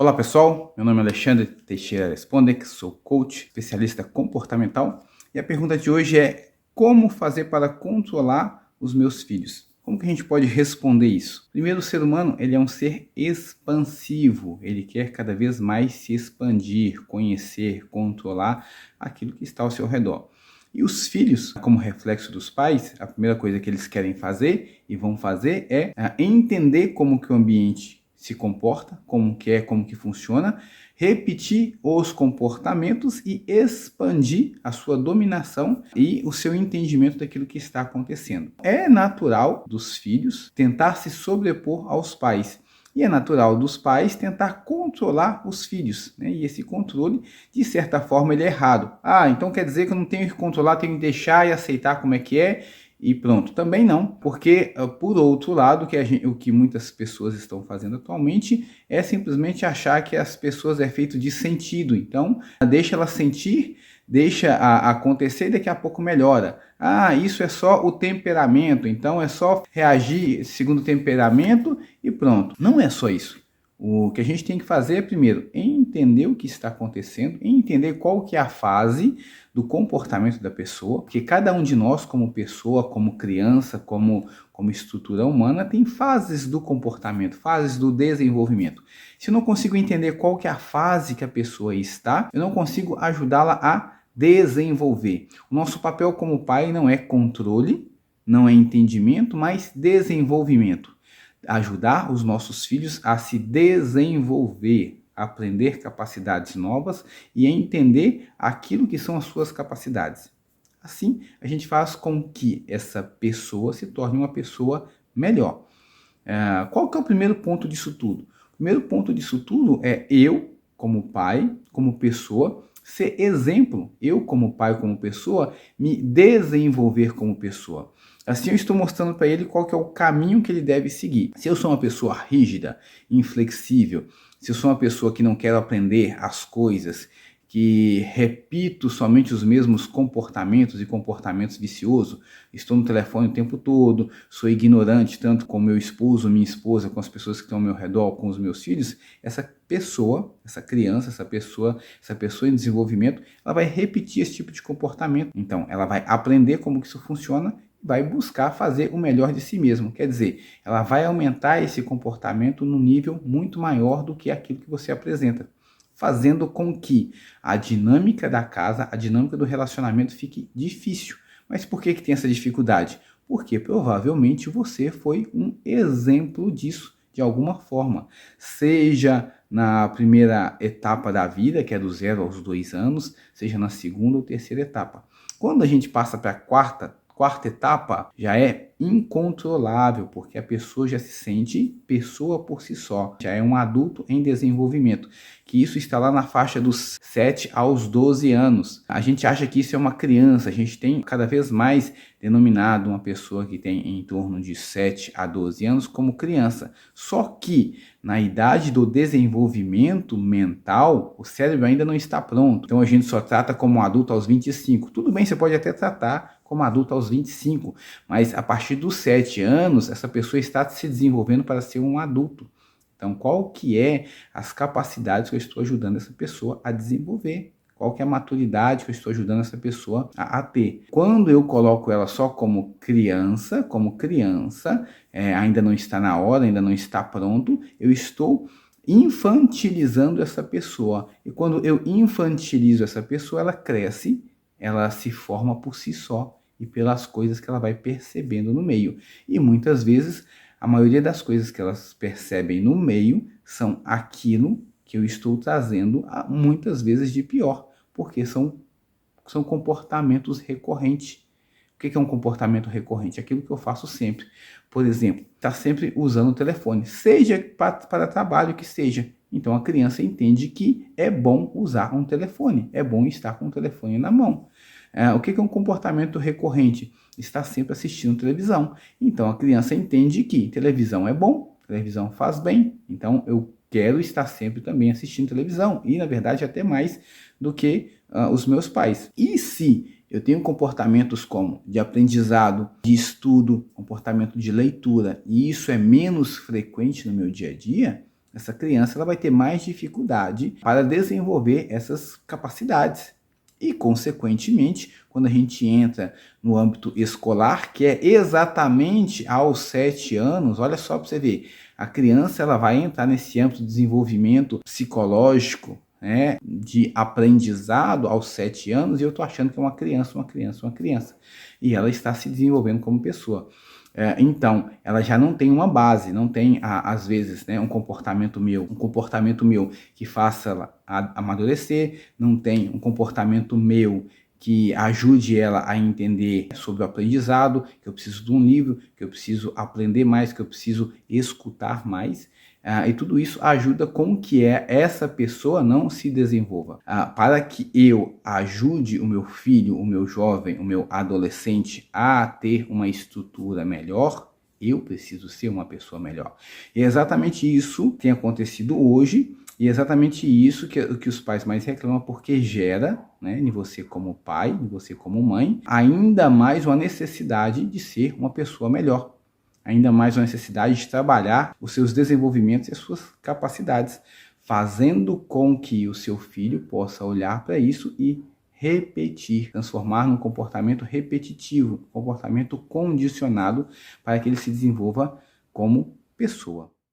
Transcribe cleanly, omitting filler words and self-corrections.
Olá pessoal, meu nome é Alexandre Teixeira Responder, sou coach, especialista comportamental, e a pergunta de hoje é: como fazer para controlar os meus filhos? Como que a gente pode responder isso? Primeiro, o ser humano ele é um ser expansivo, ele quer cada vez mais se expandir, conhecer, controlar aquilo que está ao seu redor. E os filhos, como reflexo dos pais, a primeira coisa que eles querem fazer e vão fazer é entender como que o ambiente se comporta, como que funciona, repetir os comportamentos e expandir a sua dominação e o seu entendimento daquilo que está acontecendo. É natural dos filhos tentar se sobrepor aos pais. E é natural dos pais tentar controlar os filhos, né? E esse controle, de certa forma, ele é errado. Então quer dizer que eu não tenho que controlar, tenho que deixar e aceitar como é que é e pronto. Também não, porque, por outro lado, o que muitas pessoas estão fazendo atualmente é simplesmente achar que as pessoas é feito de sentido. Então, deixa ela sentir, deixa acontecer e daqui a pouco melhora. Isso é só o temperamento, então é só reagir segundo o temperamento e pronto. Não é só isso. O que a gente tem que fazer é, primeiro, entender o que está acontecendo, entender qual que é a fase do comportamento da pessoa, porque cada um de nós, como pessoa, como criança, como estrutura humana, tem fases do comportamento, fases do desenvolvimento. Se eu não consigo entender qual que é a fase que a pessoa está, eu não consigo ajudá-la a desenvolver. O nosso papel como pai não é controle, não é entendimento, mas desenvolvimento. Ajudar os nossos filhos a se desenvolver, aprender capacidades novas e a entender aquilo que são as suas capacidades. Assim, a gente faz com que essa pessoa se torne uma pessoa melhor. Qual que é o primeiro ponto disso tudo? O primeiro ponto disso tudo é eu, como pai, como pessoa, ser exemplo. Eu, como pai, como pessoa, me desenvolver como pessoa. Assim eu estou mostrando para ele qual que é o caminho que ele deve seguir. Se eu sou uma pessoa rígida, inflexível, se eu sou uma pessoa que não quero aprender as coisas, que repito somente os mesmos comportamentos e comportamentos viciosos, estou no telefone o tempo todo, sou ignorante tanto com meu esposo, minha esposa, com as pessoas que estão ao meu redor, com os meus filhos, essa pessoa, essa criança, essa pessoa em desenvolvimento, ela vai repetir esse tipo de comportamento. Então, ela vai aprender como que isso funciona, vai buscar fazer o melhor de si mesmo. Quer dizer, ela vai aumentar esse comportamento num nível muito maior do que aquilo que você apresenta, fazendo com que a dinâmica da casa, a dinâmica do relacionamento fique difícil. Mas por que tem essa dificuldade? Porque provavelmente você foi um exemplo disso de alguma forma. Seja na primeira etapa da vida, que é do 0 aos 2 anos, seja na segunda ou terceira etapa. Quando a gente passa para a quarta etapa, já é incontrolável, porque a pessoa já se sente pessoa por si só, já é um adulto em desenvolvimento, que isso está lá na faixa dos 7 aos 12 anos. A gente acha que isso é uma criança, a gente tem cada vez mais denominado uma pessoa que tem em torno de 7 a 12 anos como criança. Só que na idade do desenvolvimento mental, o cérebro ainda não está pronto. Então a gente só trata como um adulto aos 25. Tudo bem, você pode até tratar como adulto aos 25, mas a partir dos 7 anos, essa pessoa está se desenvolvendo para ser um adulto. Então, qual que é as capacidades que eu estou ajudando essa pessoa a desenvolver? Qual que é a maturidade que eu estou ajudando essa pessoa a ter? Quando eu coloco ela só como criança, ainda não está na hora, ainda não está pronto, eu estou infantilizando essa pessoa. E quando eu infantilizo essa pessoa, ela cresce, ela se forma por si só e pelas coisas que ela vai percebendo no meio. E muitas vezes, a maioria das coisas que elas percebem no meio são aquilo que eu estou trazendo muitas vezes de pior, porque são comportamentos recorrentes. O que é um comportamento recorrente? Aquilo que eu faço sempre. Por exemplo, está sempre usando o telefone, seja para trabalho que seja. Então a criança entende que é bom usar um telefone, é bom estar com o telefone na mão. O que é um comportamento recorrente? Está sempre assistindo televisão. Então a criança entende que televisão é bom, televisão faz bem. Então eu quero estar sempre também assistindo televisão. E na verdade até mais do que os meus pais. E se eu tenho comportamentos como de aprendizado, de estudo, comportamento de leitura, e isso é menos frequente no meu dia a dia, essa criança ela vai ter mais dificuldade para desenvolver essas capacidades. E, consequentemente, quando a gente entra no âmbito escolar, que é exatamente aos 7 anos, olha só para você ver, a criança ela vai entrar nesse âmbito de desenvolvimento psicológico, né, de aprendizado aos 7 anos, e eu estou achando que é uma criança, uma criança, uma criança. E ela está se desenvolvendo como pessoa. Então, ela já não tem uma base, não tem, às vezes, né, um comportamento meu que faça ela amadurecer, não tem um comportamento meu que ajude ela a entender sobre o aprendizado, que eu preciso de um livro, que eu preciso aprender mais, que eu preciso escutar mais. E tudo isso ajuda com que essa pessoa não se desenvolva. Para que eu ajude o meu filho, o meu jovem, o meu adolescente a ter uma estrutura melhor, eu preciso ser uma pessoa melhor. E é exatamente isso que tem acontecido hoje, e é exatamente isso que os pais mais reclamam, porque gera, né, em você como pai, em você como mãe, ainda mais uma necessidade de ser uma pessoa melhor. Ainda mais uma necessidade de trabalhar os seus desenvolvimentos e as suas capacidades, fazendo com que o seu filho possa olhar para isso e repetir, transformar num comportamento repetitivo, comportamento condicionado para que ele se desenvolva como pessoa.